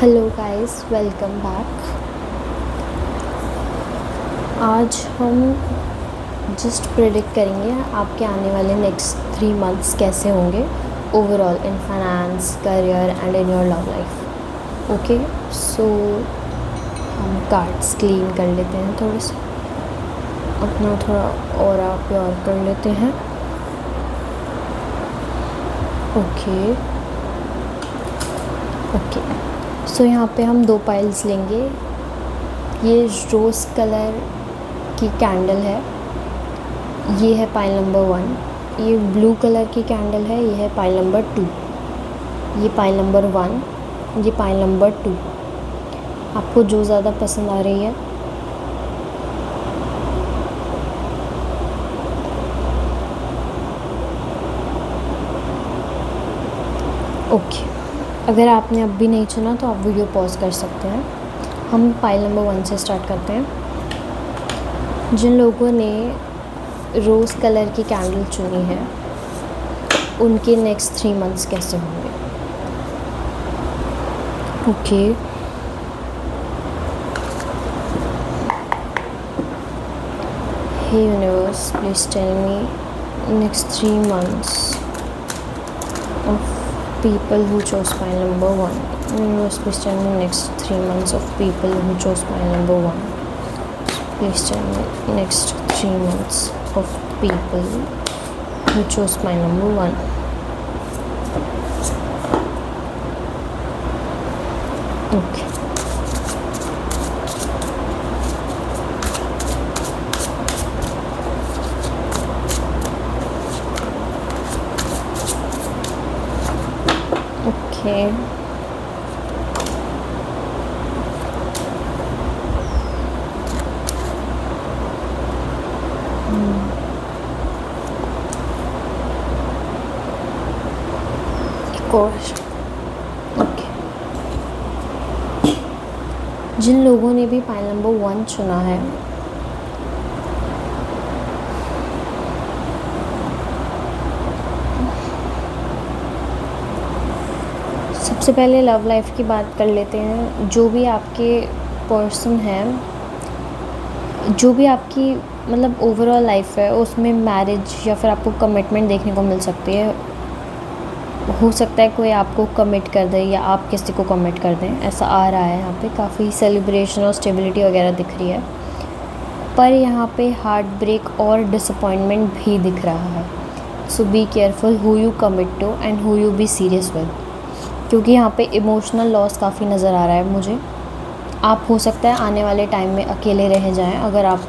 Hello guys, welcome back. आज हम just predict करेंगे आपके आने वाले नेक्स्ट 3 मंथ्स कैसे होंगे overall in finance, career and in your love life. Okay, so हम कार्ड्स क्लीन कर लेते हैं, थोड़े से अपना थोड़ा ऑरा प्योर कर लेते हैं। ओके ओके, सो यहाँ पे हम 2 पाइल्स लेंगे। ये रोज़ कलर की कैंडल है, ये है पाइल नंबर 1। ये ब्लू कलर की कैंडल है, ये है पाइल नंबर 2। ये पाइल नंबर 1, ये पाइल नंबर 2। आपको जो ज़्यादा पसंद आ रही है ओके। अगर आपने अब भी नहीं चुना तो आप वीडियो पॉज कर सकते हैं। हम पाइल नंबर 1 से स्टार्ट करते हैं। जिन लोगों ने रोज़ कलर की कैंडल चुनी है उनके नेक्स्ट 3 मंथ्स कैसे होंगे। Okay, hey universe, please tell me next 3 months of people who chose pile number 1. Universe, please tell me next 3 months of people who chose pile number 1. Please tell me next 3 months of people who chose pile number 1. Okay. Okay. Okay, जिन लोगों ने भी pile number 1 चुना है सबसे पहले love life की बात कर लेते हैं। जो भी आपके पर्सन हैं, जो भी आपकी मतलब ओवरऑल लाइफ है, उसमें मैरिज या फिर आपको कमिटमेंट देखने को मिल सकती है। हो सकता है कोई आपको कमिट कर दे या आप किसी को कमिट कर दें, ऐसा आ रहा है। यहाँ पे काफ़ी सेलिब्रेशन और स्टेबिलिटी वगैरह दिख रही है, पर यहाँ पे हार्ट ब्रेक और डिसअपॉइंटमेंट भी दिख रहा है। So be careful who you commit to and who you be serious with, क्योंकि यहाँ पे इमोशनल लॉस काफ़ी नज़र आ रहा है मुझे। आप हो सकता है आने वाले टाइम में अकेले रह जाएं अगर आप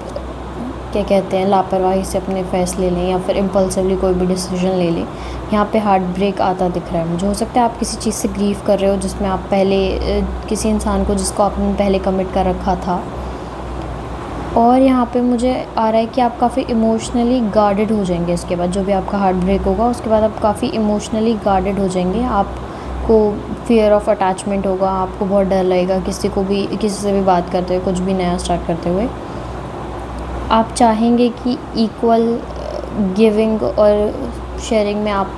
क्या कहते हैं लापरवाही से अपने फ़ैसले लें या फिर इम्पल्सिवली कोई भी डिसीजन ले लें। यहाँ पे हार्ट ब्रेक आता दिख रहा है मुझे। हो सकता है आप किसी चीज़ से ग्रीव कर रहे हो जिसमें आप पहले किसी इंसान को जिसको आपने पहले कमिट कर रखा था, और यहाँ पे मुझे आ रहा है कि आप काफ़ी इमोशनली गार्डेड हो जाएंगे। इसके बाद जो भी आपका हार्ट ब्रेक होगा उसके बाद आप काफ़ी इमोशनली गार्डेड हो जाएंगे। आपको फियर ऑफ अटैचमेंट होगा, आपको बहुत डर लगेगा किसी से भी बात करते हुए, कुछ भी नया स्टार्ट करते हुए। आप चाहेंगे कि इक्वल गिविंग और शेयरिंग में आप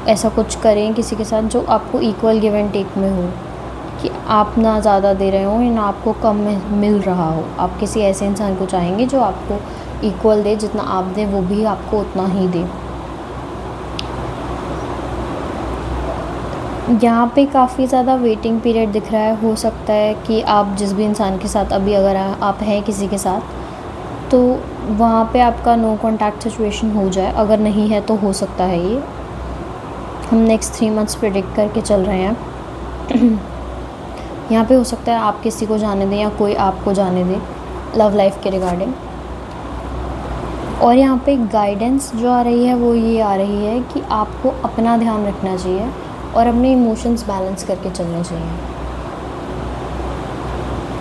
ऐसा कुछ करें किसी के साथ जो आपको इक्वल गिव एंड टेक में हो, कि आप ना ज़्यादा दे रहे हो या ना आपको कम मिल रहा हो। आप किसी ऐसे इंसान को चाहेंगे जो आपको इक्वल दे, जितना आप दें वो भी आपको उतना ही दे। यहाँ पे काफ़ी ज़्यादा वेटिंग पीरियड दिख रहा है। हो सकता है कि आप जिस भी इंसान के साथ अभी अगर आप हैं किसी के साथ, तो वहाँ पे आपका नो कॉन्टैक्ट सिचुएशन हो जाए। अगर नहीं है तो हो सकता है ये। हम नेक्स्ट 3 मंथ्स प्रेडिक्ट करके चल रहे हैं। यहाँ पे हो सकता है आप किसी को जाने दें या कोई आपको जाने दे लव लाइफ के रिगार्डिंग। और यहाँ पे गाइडेंस जो आ रही है वो ये आ रही है कि आपको अपना ध्यान रखना चाहिए और अपने इमोशंस बैलेंस करके चलने चाहिए।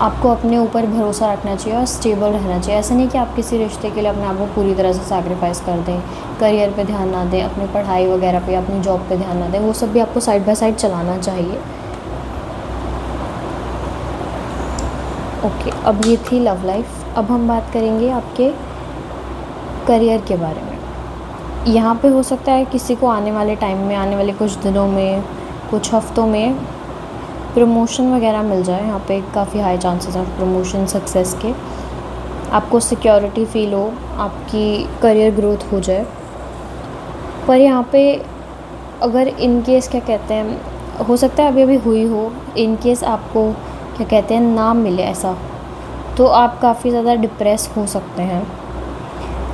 आपको अपने ऊपर भरोसा रखना चाहिए और स्टेबल रहना चाहिए। ऐसा नहीं कि आप किसी रिश्ते के लिए अपने आप को पूरी तरह से सैक्रिफाइस कर दें, करियर पे ध्यान ना दें, अपनी पढ़ाई वगैरह पे, अपनी जॉब पे ध्यान ना दें। वो सब भी आपको साइड बाय साइड चलाना चाहिए। ओके, अब ये थी लव लाइफ। अब हम बात करेंगे आपके करियर के बारे में। यहाँ पे हो सकता है किसी को आने वाले टाइम में, आने वाले कुछ दिनों में, कुछ हफ्तों में प्रमोशन वगैरह मिल जाए, यहाँ पे काफ़ी हाई चांसेस हैं प्रमोशन सक्सेस के। आपको सिक्योरिटी फील हो, आपकी करियर ग्रोथ हो जाए। पर यहाँ पे अगर इन केस क्या कहते हैं, हो सकता है अभी अभी हुई हो, इन केस आपको क्या कहते हैं ना मिले ऐसा, तो आप काफ़ी ज़्यादा डिप्रेस हो सकते हैं।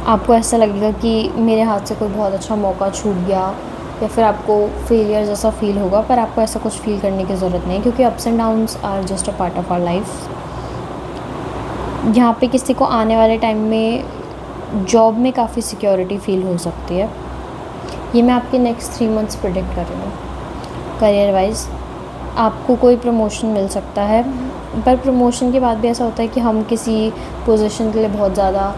आपको ऐसा लगेगा कि मेरे हाथ से कोई बहुत अच्छा मौका छूट गया, या फिर आपको फेलियर जैसा फ़ील होगा। पर आपको ऐसा कुछ फ़ील करने की ज़रूरत नहीं, क्योंकि ups and downs are just a part of our life. यहाँ पे किसी को आने वाले टाइम में जॉब में काफ़ी सिक्योरिटी फ़ील हो सकती है। ये मैं आपके नेक्स्ट 3 मंथ्स प्रेडिक्ट कर रही हूँ। करियर वाइज आपको कोई प्रमोशन मिल सकता है, पर प्रमोशन के बाद भी ऐसा होता है कि हम किसी पोजीशन के लिए बहुत ज़्यादा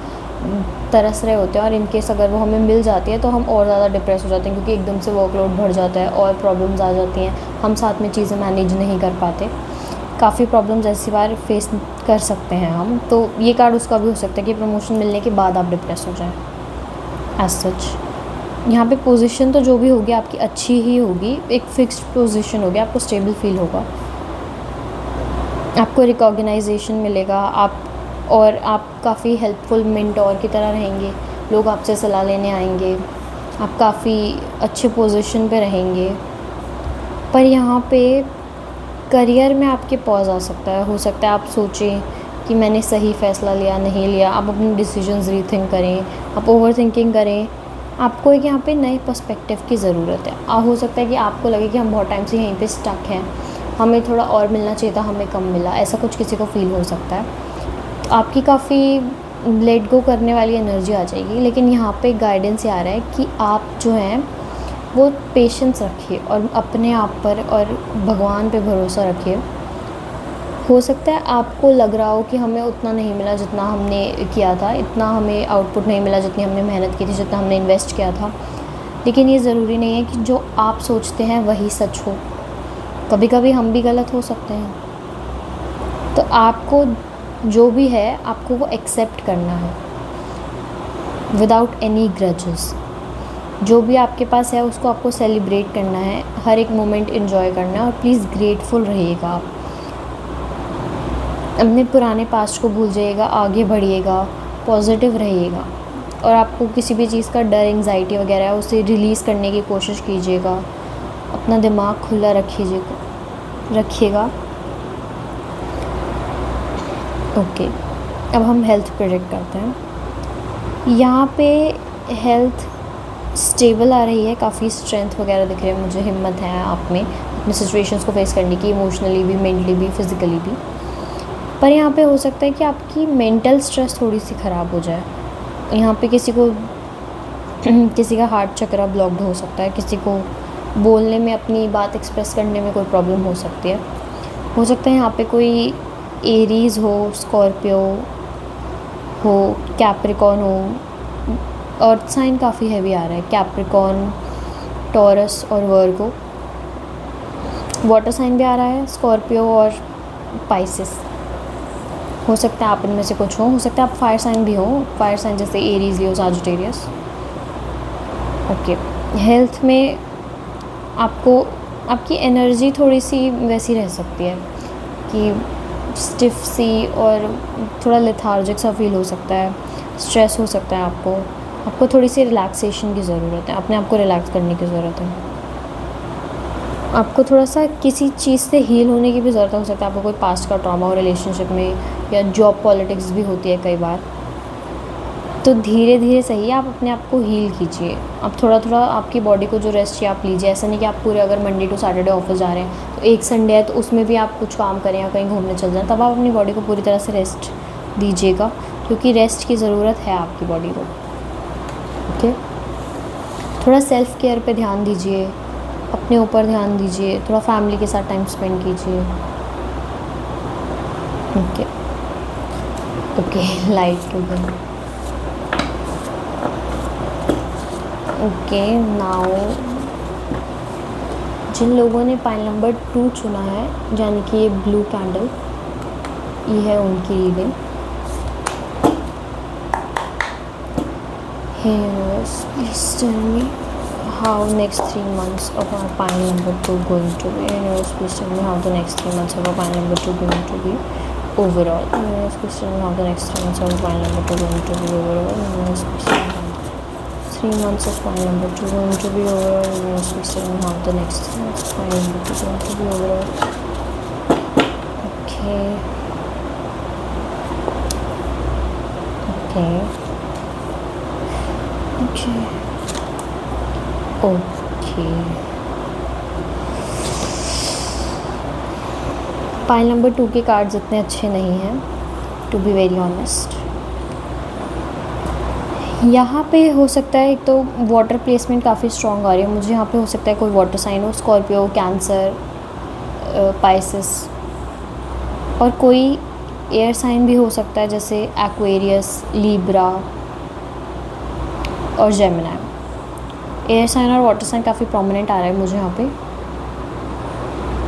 तरस रहे होते हैं, और इन केस अगर वो हमें मिल जाती है तो हम और ज़्यादा डिप्रेस हो जाते हैं, क्योंकि एकदम से वर्कलोड बढ़ जाता है और प्रॉब्लम्स आ जाती हैं, हम साथ में चीज़ें मैनेज नहीं कर पाते। काफ़ी प्रॉब्लम्स ऐसी बार फेस कर सकते हैं हम। तो ये कार्ड उसका भी हो सकता है कि प्रमोशन मिलने के बाद आप डिप्रेस हो जाएं। एज सच यहाँ पे पोजीशन तो जो भी होगी आपकी अच्छी ही होगी, एक फिक्स्ड पोजीशन होगी, आपको स्टेबल फील होगा, आपको रिकॉग्नाइजेशन मिलेगा, आप काफ़ी हेल्पफुल मेंटोर की तरह रहेंगे, लोग आपसे सलाह लेने आएंगे, आप काफ़ी अच्छे पोजीशन पे रहेंगे। पर यहाँ पे करियर में आपके पॉज आ सकता है। हो सकता है आप सोचें कि मैंने सही फ़ैसला लिया नहीं लिया, आप अपने डिसीजंस रीथिंक करें, आप ओवर थिंकिंग करें। आपको एक यहाँ पे नए पर्सपेक्टिव की ज़रूरत है। हो सकता है कि आपको लगे कि हम बहुत टाइम से यहीं पे स्टक हैं, हमें थोड़ा और मिलना चाहिए था, हमें कम मिला, ऐसा कुछ किसी को फ़ील हो सकता है। तो आपकी काफ़ी लेट गो करने वाली एनर्जी आ जाएगी। लेकिन यहाँ पे गाइडेंस ये आ रहा है कि आप जो हैं वो पेशेंस रखिए और अपने आप पर और भगवान पे भरोसा रखिए। हो सकता है आपको लग रहा हो कि हमें उतना नहीं मिला जितना हमने किया था, इतना हमें आउटपुट नहीं मिला जितनी हमने मेहनत की थी, जितना हमने इन्वेस्ट किया था। लेकिन ये ज़रूरी नहीं है कि जो आप सोचते हैं वही सच हो। कभी कभी हम भी गलत हो सकते हैं। तो आपको जो भी है आपको वो एक्सेप्ट करना है विदाउट एनी ग्रजेस। जो भी आपके पास है उसको आपको सेलिब्रेट करना है, हर एक मोमेंट एंजॉय करना है, और प्लीज़ ग्रेटफुल रहिएगा। आप अपने पुराने पास्ट को भूल जाइएगा, आगे बढ़िएगा, पॉजिटिव रहिएगा, और आपको किसी भी चीज़ का डर, एंग्जाइटी वगैरह है उसे रिलीज़ करने की कोशिश कीजिएगा। अपना दिमाग खुला रखिएगा। ओके, अब हम हेल्थ प्रेडिक्ट करते हैं। यहाँ पे हेल्थ स्टेबल आ रही है, काफ़ी स्ट्रेंथ वगैरह दिख रही है मुझे, हिम्मत है आप में अपने सिचुएशंस को फेस करने की, इमोशनली भी, मेंटली भी, फिज़िकली भी। पर यहाँ पे हो सकता है कि आपकी मेंटल स्ट्रेस थोड़ी सी ख़राब हो जाए। यहाँ पे किसी का हार्ट चक्रा ब्लॉक्ड हो सकता है, किसी को बोलने में, अपनी बात एक्सप्रेस करने में कोई प्रॉब्लम हो सकती है। हो सकता है यहाँ पे कोई एरीज़ हो, स्कॉर्पियो हो, कैप्रिकॉन हो। अर्थ साइन काफ़ी हैवी आ रहा है, कैप्रिकॉन, टॉरस और वर्गो। वाटर साइन भी आ रहा है, स्कॉर्पियो और पाइसिस। हो सकता है आप इनमें से कुछ हो सकता है आप फायर साइन भी हो, फायर साइन जैसे एरीज, लियो, सजिटेरियस। ओके, हेल्थ में आपकी एनर्जी थोड़ी सी वैसी रह सकती है कि स्टिफ सी, और थोड़ा लेथार्जिक सा फील हो सकता है, स्ट्रेस हो सकता है। आपको थोड़ी सी रिलैक्सेशन की ज़रूरत है, अपने आप को रिलैक्स करने की ज़रूरत है। आपको थोड़ा सा किसी चीज़ से हील होने की भी ज़रूरत हो सकता है। आपको कोई पास्ट का ट्रॉमा हो रिलेशनशिप में, या जॉब पॉलिटिक्स भी होती है कई बार। तो धीरे धीरे सही आप अपने आप को हील कीजिए। आप थोड़ा थोड़ा आपकी बॉडी को जो रेस्ट चाहिए आप लीजिए। ऐसा नहीं कि आप पूरे अगर मंडे टू सैटरडे ऑफिस जा रहे हैं तो एक संडे है तो उसमें भी आप कुछ काम करें या कहीं घूमने चल जाएं, तब आप अपनी बॉडी को पूरी तरह से रेस्ट दीजिएगा, क्योंकि रेस्ट की ज़रूरत है आपकी बॉडी को। ओके, थोड़ा सेल्फ़ केयर पे ध्यान दीजिए, अपने ऊपर ध्यान दीजिए, थोड़ा फैमिली के साथ टाइम स्पेंड कीजिए। ओके, लाइट टू गई। ओके, नाउ जिन लोगों ने पाइल नंबर 2 चुना है, यानी कि ये ब्लू कैंडल, ये है उनकी reading. Hey universe, please tell me how next 3 months of our pile number 2 going to be. Universe, please tell me how the next 3 months of our pile number 2 going to be overall. Universe, please tell me how the next 3 months of our pile number 2 going to be overall. Universe, please tell me how 3 months of pile number 2 going to be overall. Universe, please tell me how the next 3 months of pile number 2 going to be overall. Okay. Okay. Okay. Okay. Pile number 2 के cards इतने अच्छे नहीं हैं, to be very honest. यहाँ पे हो सकता है एक तो वाटर प्लेसमेंट काफ़ी स्ट्रॉन्ग आ रही है मुझे। यहाँ पे हो सकता है कोई वाटर साइन हो, स्कॉर्पियो, कैंसर, पाइसिस, और कोई एयर साइन भी हो सकता है जैसे एक्वेरियस, लीब्रा और जेमिनी। एयर साइन और वाटर साइन काफ़ी प्रोमिनेंट आ रहा है मुझे यहाँ पे।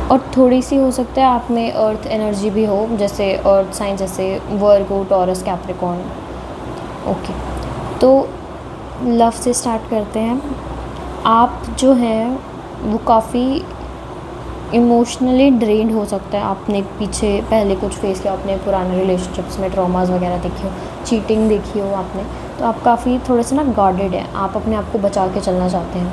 और थोड़ी सी हो सकता है आप में अर्थ एनर्जी भी हो, जैसे अर्थ साइन जैसे वर्गो, टॉरस, कैप्रिकॉर्न। ओके, तो लव से स्टार्ट करते हैं। आप जो हैं वो काफ़ी इमोशनली ड्रेन्ड हो सकता है। आपने पीछे पहले कुछ फेस किया, अपने पुराने रिलेशनशिप्स में ट्रॉमास वगैरह देखी हो, चीटिंग देखी हो आपने, तो आप काफ़ी थोड़े से ना गार्डेड हैं। आप अपने आप को बचा के चलना चाहते हैं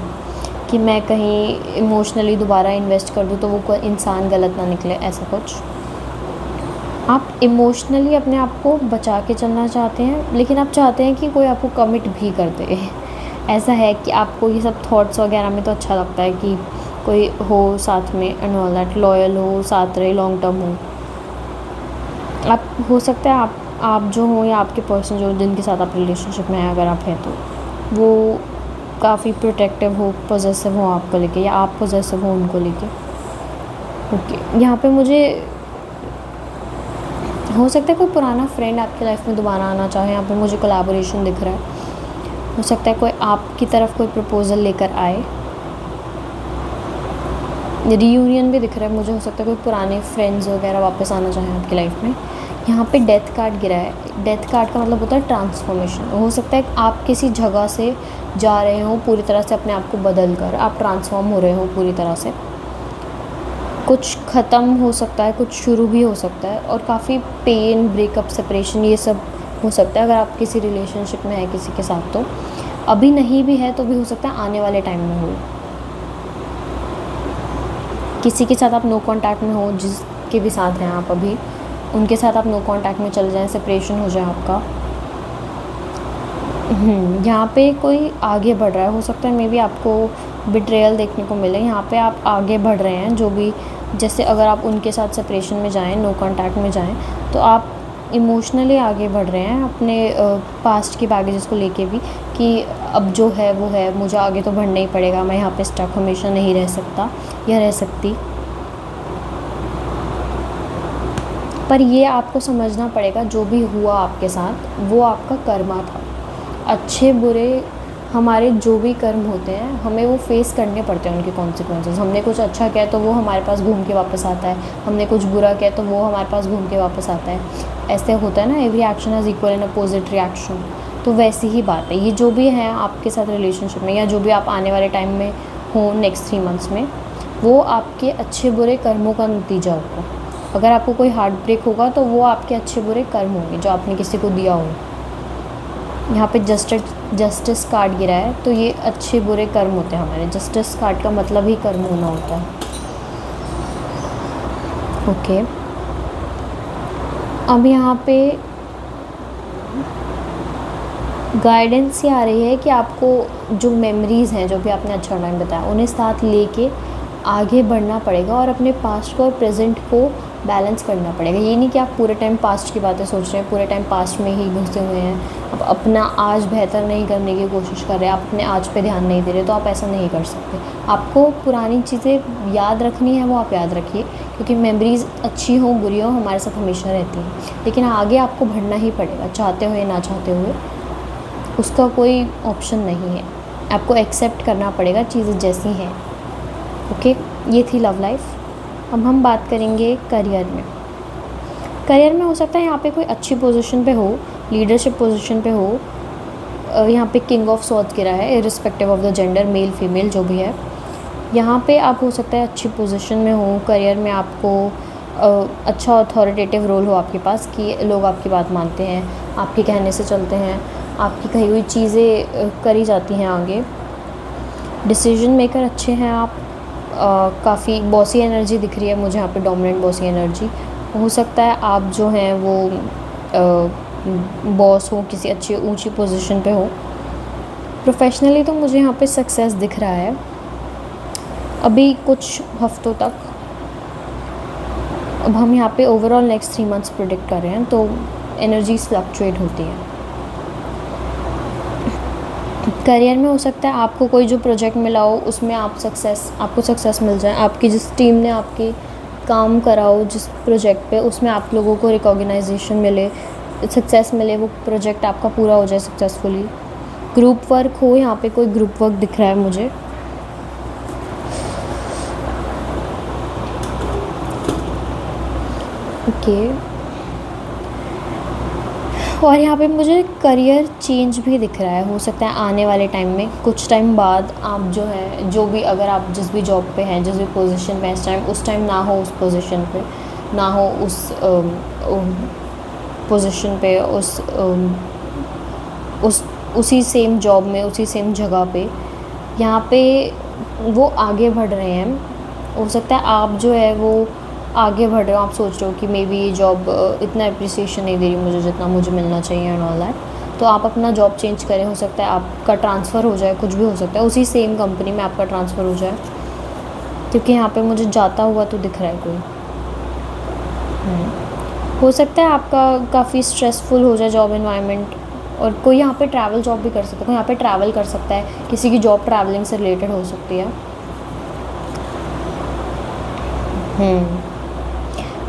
कि मैं कहीं इमोशनली दोबारा इन्वेस्ट कर दूँ तो वो कोई इंसान गलत ना निकले, ऐसा कुछ। आप इमोशनली अपने आप को बचा के चलना चाहते हैं, लेकिन आप चाहते हैं कि कोई आपको कमिट भी कर दे। ऐसा है कि आपको ये सब थॉट्स वगैरह में तो अच्छा लगता है कि कोई हो साथ में एंड ऑल दैट, लॉयल हो, साथ रहे, लॉन्ग टर्म हो। आप हो सकता है आप जो हो या आपके पर्सन जो जिनके साथ आप रिलेशनशिप में हैं, अगर आप हैं तो वो काफ़ी प्रोटेक्टिव हो, पॉजेसिव हो आपको लेके, या आप पॉजेसिव हो उनको लेके। ओके, यहाँ पे मुझे हो सकता है कोई पुराना फ्रेंड आपकी लाइफ में दोबारा आना चाहे। यहाँ पे मुझे कोलैबोरेशन दिख रहा है। हो सकता है कोई आपकी तरफ कोई प्रपोज़ल लेकर आए। रीयूनियन भी दिख रहा है मुझे। हो सकता है कोई पुराने फ्रेंड्स वगैरह वापस आना चाहें आपकी लाइफ में। यहाँ पे डेथ कार्ड गिरा है। डेथ कार्ड का मतलब होता है ट्रांसफॉर्मेशन। हो सकता है आप किसी जगह से जा रहे हो पूरी तरह से अपने आप को बदल कर, आप ट्रांसफॉर्म हो रहे हो पूरी तरह से। कुछ ख़त्म हो सकता है, कुछ शुरू भी हो सकता है, और काफ़ी पेन, ब्रेकअप, सेपरेशन, ये सब हो सकता है अगर आप किसी रिलेशनशिप में है किसी के साथ। तो अभी नहीं भी है तो भी हो सकता है आने वाले टाइम में हो। किसी के साथ आप नो कांटेक्ट में हो, जिसके भी साथ हैं आप अभी, उनके साथ आप नो कांटेक्ट में चले जाएं, सेपरेशन हो जाए आपका। यहाँ पे कोई आगे बढ़ रहा है। हो सकता है मे बी आपको बिट्रेयल देखने को मिले। यहाँ पे आप आगे बढ़ रहे हैं, जो भी, जैसे अगर आप उनके साथ सेपरेशन में जाएं, नो कांटेक्ट में जाएं, तो आप इमोशनली आगे बढ़ रहे हैं अपने पास्ट की बैगेजेस को लेके भी, कि अब जो है वो है, मुझे आगे तो बढ़ना ही पड़ेगा, मैं यहाँ पे स्टक हमेशा नहीं रह सकता या रह सकती। पर ये आपको समझना पड़ेगा, जो भी हुआ आपके साथ वो आपका कर्मा था। अच्छे बुरे हमारे जो भी कर्म होते हैं, हमें वो फेस करने पड़ते हैं, उनके कॉन्सिक्वेंसेस। हमने कुछ अच्छा किया तो वो हमारे पास घूम के वापस आता है, हमने कुछ बुरा किया तो वो हमारे पास घूम के वापस आता है। ऐसे होता है ना, every action has equal and opposite reaction. तो वैसी ही बात है, ये जो भी है आपके साथ रिलेशनशिप में, या जो भी आप आने वाले टाइम में हो नेक्स्ट 3 मंथ्स में, वो आपके अच्छे बुरे कर्मों का नतीजा होगा। अगर आपको कोई हार्ट ब्रेक होगा तो वो आपके अच्छे बुरे कर्म होंगे जो आपने किसी को दिया हो। यहाँ पे जस्टिस कार्ड गिरा है, तो ये अच्छे बुरे कर्म होते हैं हमारे। जस्टिस कार्ड का मतलब ही कर्म होना होता है। ओके, अब यहाँ पे गाइडेंस ये आ रही है कि आपको जो मेमोरीज़ हैं, जो भी आपने अच्छा टाइम बताया, उन्हें साथ लेके आगे बढ़ना पड़ेगा और अपने पास्ट को और प्रेजेंट को बैलेंस करना पड़ेगा। ये नहीं कि आप पूरे टाइम पास्ट की बातें सोच रहे हैं, पूरे टाइम पास्ट में ही घुसे हुए हैं, आप अपना आज बेहतर नहीं करने की कोशिश कर रहे हैं, आप अपने आज पे ध्यान नहीं दे रहे, तो आप ऐसा नहीं कर सकते। आपको पुरानी चीज़ें याद रखनी है, वो आप याद रखिए, क्योंकि मेमोरीज़ अच्छी हो बुरी हो हमारे साथ हमेशा रहती हैं। लेकिन आगे आपको बढ़ना ही पड़ेगा, चाहते हुए ना चाहते हुए, उसका कोई ऑप्शन नहीं है। आपको एक्सेप्ट करना पड़ेगा चीज़ें जैसी हैं। ओके, ये थी लव लाइफ। अब हम बात करेंगे करियर में। करियर में हो सकता है यहाँ पे कोई अच्छी पोजीशन पे हो, लीडरशिप पोजीशन पे हो, यहाँ पे किंग ऑफ सॉर्ड्स गिरा है, irrespective of the gender, male female जो भी है। यहाँ पे आप हो सकता है अच्छी पोजीशन में हो, करियर में आपको अच्छा अथॉरिटेटिव रोल हो आपके पास कि लोग आपकी बात मानते हैं, आपके कहने से चलते हैं, आपकी कही हुई चीज़ें करी जाती हैं आगे। डिसीजन मेकर अच्छे हैं आप। काफ़ी बॉसी एनर्जी दिख रही है मुझे यहाँ पे, डोमिनेंट बॉसी एनर्जी। हो सकता है आप जो हैं वो बॉस हो, किसी अच्छी ऊंची पोजीशन पे हो। प्रोफेशनली तो मुझे यहाँ पे सक्सेस दिख रहा है अभी कुछ हफ्तों तक। अब हम यहाँ पे ओवरऑल नेक्स्ट 3 मंथ्स प्रेडिक्ट कर रहे हैं, तो एनर्जीज फ्लक्चुएट होती हैं। करियर में हो सकता है आपको कोई जो प्रोजेक्ट मिला हो उसमें आपको सक्सेस मिल जाए, आपकी जिस टीम ने आपके काम करा हो जिस प्रोजेक्ट पे, उसमें आप लोगों को रिकॉग्नाइजेशन मिले, सक्सेस मिले, वो प्रोजेक्ट आपका पूरा हो जाए सक्सेसफुली। ग्रुप वर्क हो, यहाँ पे कोई ग्रुप वर्क दिख रहा है मुझे। ओके। और यहाँ पे मुझे करियर चेंज भी दिख रहा है। हो सकता है आने वाले टाइम में, कुछ टाइम बाद आप जो है, जो भी अगर आप जिस भी जॉब पे हैं, जिस भी पोजीशन पे हैं उस टाइम ना हो उस पोजीशन पे, ना हो उस पोजीशन पे, उसी सेम जॉब में, उसी सेम जगह पे, यहाँ पे वो आगे बढ़ रहे हैं। हो सकता है आप जो है वो आगे बढ़ रहे हो, आप सोच रहे हो कि मे बी ये जॉब इतना अप्रिसिएशन नहीं दे रही मुझे जितना मुझे मिलना चाहिए एंड ऑल दैट, तो आप अपना जॉब चेंज करें। हो सकता है आपका ट्रांसफ़र हो जाए, कुछ भी हो सकता है, उसी सेम कंपनी में आपका ट्रांसफ़र हो जाए, क्योंकि यहाँ पे मुझे जाता हुआ तो दिख रहा है कोई। हो सकता है आपका काफ़ी स्ट्रेसफुल हो जाए जॉब एनवायरनमेंट, और कोई यहाँ पे ट्रैवल जॉब भी कर सकता है, कोई यहाँ पे ट्रैवल कर सकता है, किसी की जॉब ट्रैवलिंग से रिलेटेड हो सकती है।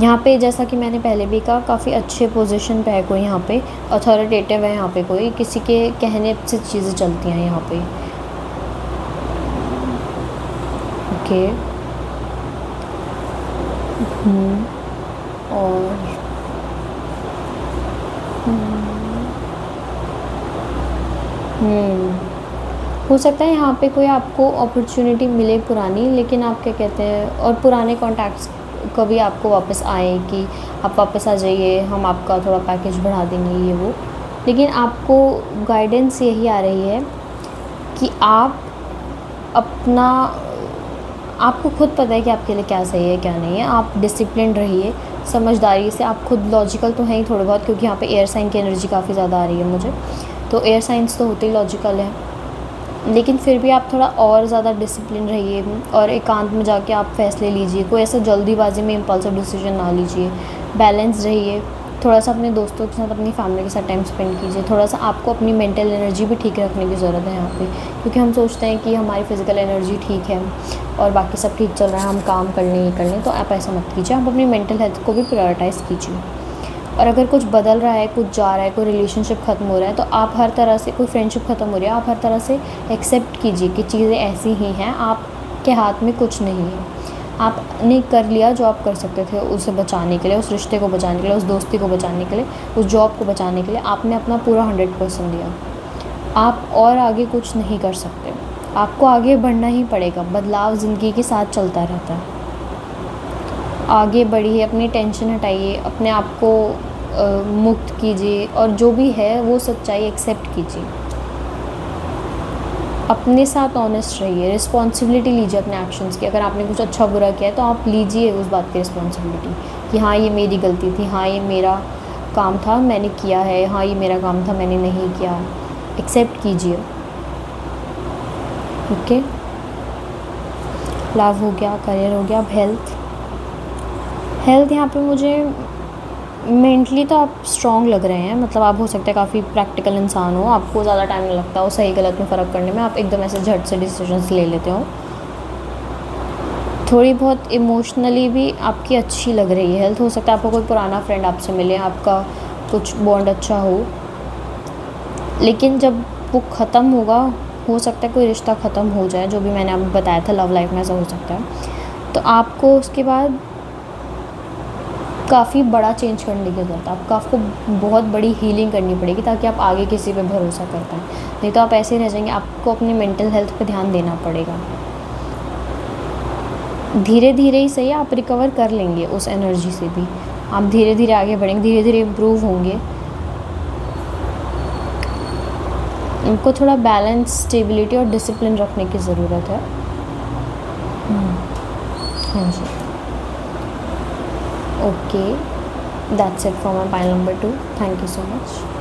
यहाँ पे जैसा कि मैंने पहले भी कहा, काफ़ी अच्छे पोजीशन पे है कोई, यहाँ पे अथॉरिटेटिव है, यहाँ पे कोई किसी के कहने से चीज़ें चलती हैं यहाँ पे। ओके। और हो सकता है यहाँ पे कोई आपको अपॉर्चुनिटी मिले पुरानी, लेकिन आप क्या कहते हैं, और पुराने कॉन्टैक्ट्स कभी आपको वापस आए कि आप वापस आ जाइए, हम आपका थोड़ा पैकेज बढ़ा देंगे ये वो, लेकिन आपको गाइडेंस यही आ रही है कि आपको खुद पता है कि आपके लिए क्या सही है क्या नहीं है। आप डिसिप्लिन रहिए, समझदारी से। आप खुद लॉजिकल तो हैं ही थोड़े बहुत, क्योंकि यहाँ पे एयर साइन की एनर्जी काफ़ी ज़्यादा आ रही है मुझे, तो एयर साइंस तो होते ही लॉजिकल है, लेकिन फिर भी आप थोड़ा और ज़्यादा डिसिप्लिन रहिए और एकांत में जाके आप फैसले लीजिए। कोई ऐसा जल्दीबाजी में इम्पल्सिव डिसीजन ना लीजिए। बैलेंस रहिए, थोड़ा सा अपने दोस्तों के साथ, अपनी फैमिली के साथ टाइम स्पेंड कीजिए। थोड़ा सा आपको अपनी मेंटल एनर्जी भी ठीक रखने की ज़रूरत है यहाँ पे, क्योंकि हम सोचते हैं कि हमारी फ़िज़िकल एनर्जी ठीक है और बाकी सब ठीक चल रहा है, हम काम कर लें ये कर लें, तो आप ऐसा मत कीजिए। आप अपनी मेंटल हेल्थ को भी प्रायोरिटाइज़ कीजिए। और अगर कुछ बदल रहा है, कुछ जा रहा है, कोई रिलेशनशिप ख़त्म हो रहा है, तो आप हर तरह से, कोई फ्रेंडशिप ख़त्म हो रही है, आप हर तरह से एक्सेप्ट कीजिए कि चीज़ें ऐसी ही हैं, आपके हाथ में कुछ नहीं है। आपने कर लिया जो आप कर सकते थे उसे बचाने के लिए, उस रिश्ते को बचाने के लिए, उस दोस्ती को बचाने के लिए, उस जॉब को बचाने के लिए आपने अपना पूरा 100% दिया। आप और आगे कुछ नहीं कर सकते, आपको आगे बढ़ना ही पड़ेगा। बदलाव ज़िंदगी के साथ चलता रहता है। आगे बढ़िए, अपनी टेंशन हटाइए, अपने आप को मुक्त कीजिए, और जो भी है वो सच्चाई एक्सेप्ट कीजिए। अपने साथ ऑनेस्ट रहिए, रिस्पॉन्सिबिलिटी लीजिए अपने एक्शंस की। अगर आपने कुछ अच्छा बुरा किया है तो आप लीजिए उस बात की रिस्पॉन्सिबिलिटी कि हाँ ये मेरी गलती थी, हाँ ये मेरा काम था मैंने किया है, हाँ ये मेरा काम था मैंने नहीं किया। एक्सेप्ट कीजिए। ओके, लव हो गया, करियर हो गया। अब हेल्थ यहाँ पे मुझे मेंटली तो आप स्ट्रॉन्ग लग रहे हैं, मतलब आप हो सकता है काफ़ी प्रैक्टिकल इंसान हो, आपको ज़्यादा टाइम नहीं लगता हो सही गलत में फ़र्क करने में, आप एकदम ऐसे झट से डिसीजंस ले लेते हो। थोड़ी बहुत इमोशनली भी आपकी अच्छी लग रही है हेल्थ। हो सकता है आपको कोई पुराना फ्रेंड आपसे मिले, आपका कुछ बॉन्ड अच्छा हो, लेकिन जब वो ख़त्म होगा, हो सकता है कोई रिश्ता ख़त्म हो जाए, जो भी मैंने आपको बताया था लव लाइफ में ऐसा हो सकता है, तो आपको उसके बाद काफ़ी बड़ा चेंज करने की ज़रूरत है। आपको बहुत बड़ी हीलिंग करनी पड़ेगी ताकि आप आगे किसी पे भरोसा कर पाएँ। नहीं तो आप ऐसे ही रह जाएँगे, आपको अपने मेंटल हेल्थ पे ध्यान देना पड़ेगा। धीरे-धीरे ही सही आप रिकवर कर लेंगे उस एनर्जी से भी। आप धीरे-धीरे आगे बढ़ेंगे, धीरे-धीरे इम्प्रूव होंगे। उनको थोड़ा बैलेंस, स्टेबिलिटी और डिसिप्लिन रखने की ज़रूरत है। हाँ जी। Okay, that's it for my pile number 2। Thank you so much.